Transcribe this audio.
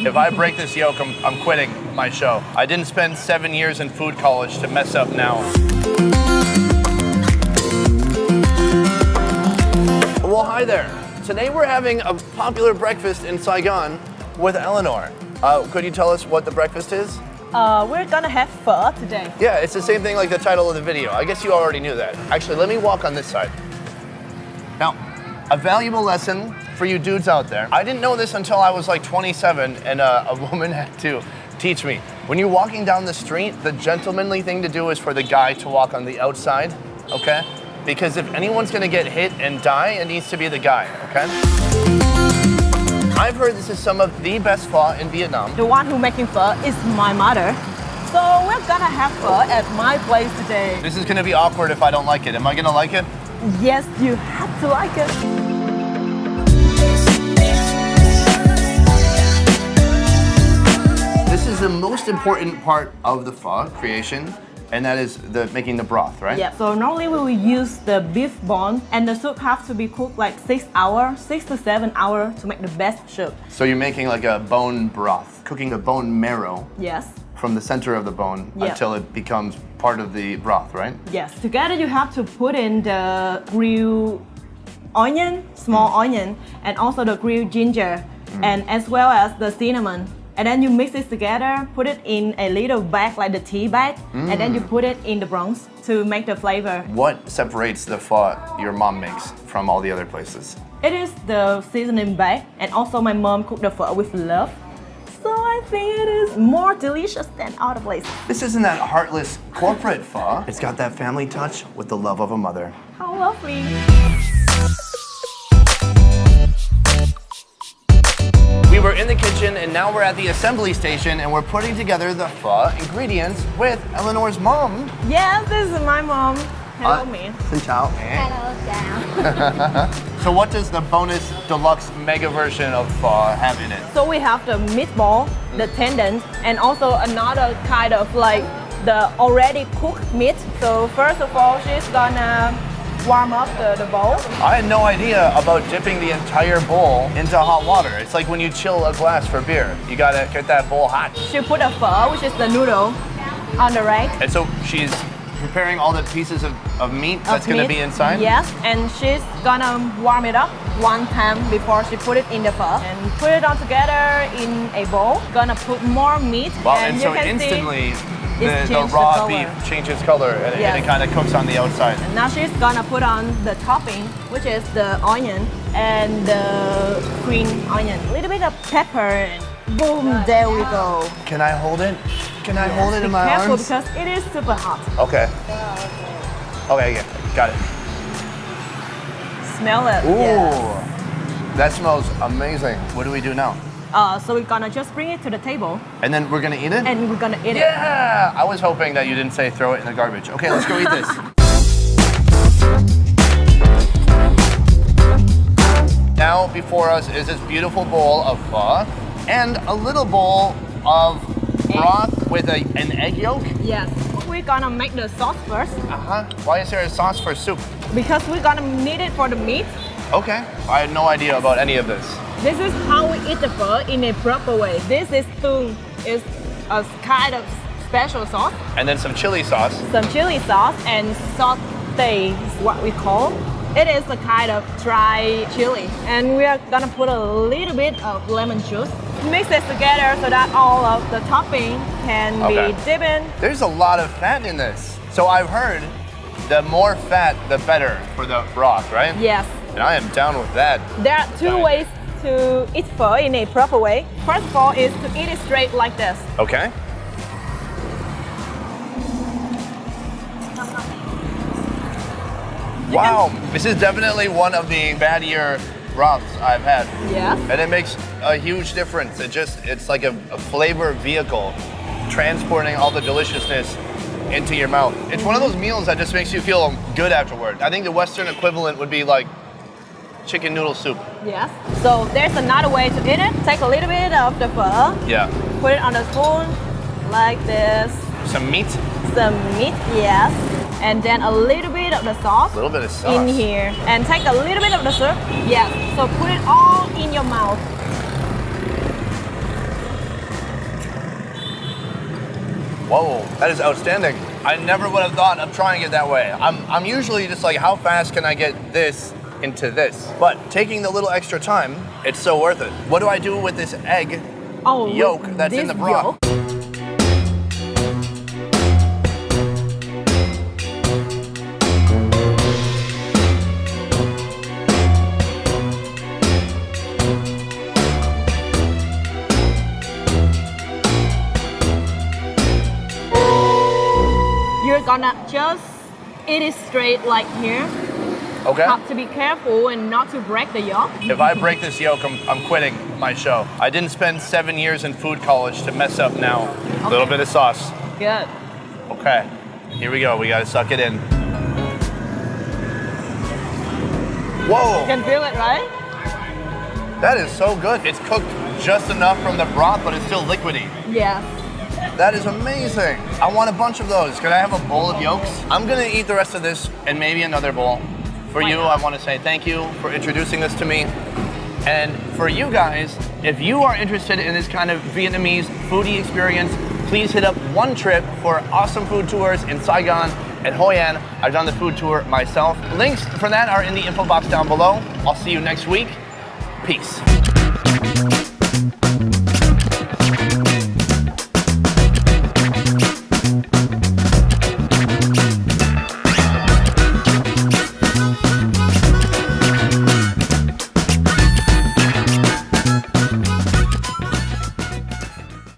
If I break this yoke, I'm quitting my show. I didn't spend 7 years in food college to mess up now. Well, hi there. Today we're having a popular breakfast in Saigon with Eleanor. Could you tell us what the breakfast is? We're gonna have pho today. Yeah, it's the same thing like the title of the video. I guess you already knew that. Actually, let me walk on this side. Now, a valuable lesson for you dudes out there. I didn't know this until I was like 27 and a woman had to teach me. When you're walking down the street, the gentlemanly thing to do is for the guy to walk on the outside, okay? Because if anyone's gonna get hit and die, it needs to be the guy, okay? I've heard this is some of the best pho in Vietnam. The one who making pho is my mother. So we're gonna have pho at my place today. This is gonna be awkward if I don't like it. Am I gonna like it? Yes, you have to like it. This is the most important part of the pho creation, and that is making the broth, right? Yeah, so normally we will use the beef bone, and the soup have to be cooked like 6 hours, 6 to 7 hours to make the best soup. So you're making like a bone broth, cooking the bone marrow. Yes. From the center of the bone until it becomes part of the broth, right? Yes. Together you have to put in the grilled onion, small onion, and also the grilled ginger, and as well as the cinnamon. And then you mix it together, put it in a little bag like the tea bag, and then you put it in the bronze to make the flavor. What separates the pho your mom makes from all the other places? It is the seasoning bag, and also my mom cooked the pho with love. So I think it is more delicious than other places. This isn't that heartless corporate pho. It's got that family touch with the love of a mother. How lovely. We were in the kitchen and now we're at the assembly station and we're putting together the pho ingredients with Eleanor's mom. Yes, this is my mom. Hello, me. Xin chào. Hello, chào. So what does the bonus deluxe mega version of pho have in it? So we have the meatball, the tendon, and also another kind of like the already cooked meat. So first of all, she's gonna warm up the bowl. I had no idea about dipping the entire bowl into hot water. It's like when you chill a glass for beer. You gotta get that bowl hot. She put a pho, which is the noodle, on the rack. And so she's preparing all the pieces of meat that's gonna be inside? Yes, and she's gonna warm it up one time before she put it in the pho. And put it all together in a bowl. Gonna put more meat. Wow, and so instantly the raw beef changes color and it kind of cooks on the outside. And now she's gonna put on the topping, which is the onion and the green onion. A little bit of pepper and boom, there we go. Can I hold it? Can I hold it in my arms? Be careful because it is super hot. Okay. Okay, yeah, got it. Smell it. Ooh, yes. That smells amazing. What do we do now? So we're gonna just bring it to the table. And then we're gonna eat it? And we're gonna eat it. Yeah! I was hoping that you didn't say throw it in the garbage. Okay, let's go eat this. Now before us is this beautiful bowl of pho and a little bowl of broth with an egg yolk? Yes. We're gonna make the sauce first. Why is there a sauce for soup? Because we're gonna need it for the meat. Okay. I had no idea about any of this. This is how we eat the pho in a proper way. This is Vung. It's a kind of special sauce. And then some chili sauce. Some chili sauce and sauté is what we call. It is a kind of dry chili. And we are gonna put a little bit of lemon juice. Mix it together so that all of the topping can be dipped in. There's a lot of fat in this. So I've heard the more fat, the better for the broth, right? Yes. And I am down with that. There are two ways to eat pho in a proper way. First of all is to eat it straight like this. Okay. Wow, this is definitely one of the fattier broths I've had. Yes. And it makes a huge difference. It's like a flavor vehicle transporting all the deliciousness into your mouth. It's one of those meals that just makes you feel good afterward. I think the Western equivalent would be like chicken noodle soup. Yes. So there's another way to eat it. Take a little bit of the pho. Yeah. Put it on the spoon like this. Some meat? Some meat, yes. And then a little bit of the sauce. A little bit of sauce. In here. And take a little bit of the soup. Yes. So put it all in your mouth. Whoa, that is outstanding. I never would have thought of trying it that way. I'm usually just like, how fast can I get this into this? But taking the little extra time, it's so worth it. What do I do with this egg yolk that's in the broth? You're gonna just eat it straight like here. Okay. Have to be careful and not to break the yolk. If I break this yolk, I'm quitting my show. I didn't spend 7 years in food college to mess up now. A little bit of sauce. Good. Okay, here we go. We gotta suck it in. Whoa, You can feel it, right? that is so good. It's cooked just enough from the broth, but it's still liquidy. Yeah. That is amazing. I want a bunch of those. Can I have a bowl of yolks? I'm gonna eat the rest of this and maybe another bowl. For you, I wanna say thank you for introducing this to me. And for you guys, if you are interested in this kind of Vietnamese foodie experience, please hit up ONETRIP for awesome food tours in Saigon and Hoi An. I've done the food tour myself. Links for that are in the info box down below. I'll see you next week. Peace.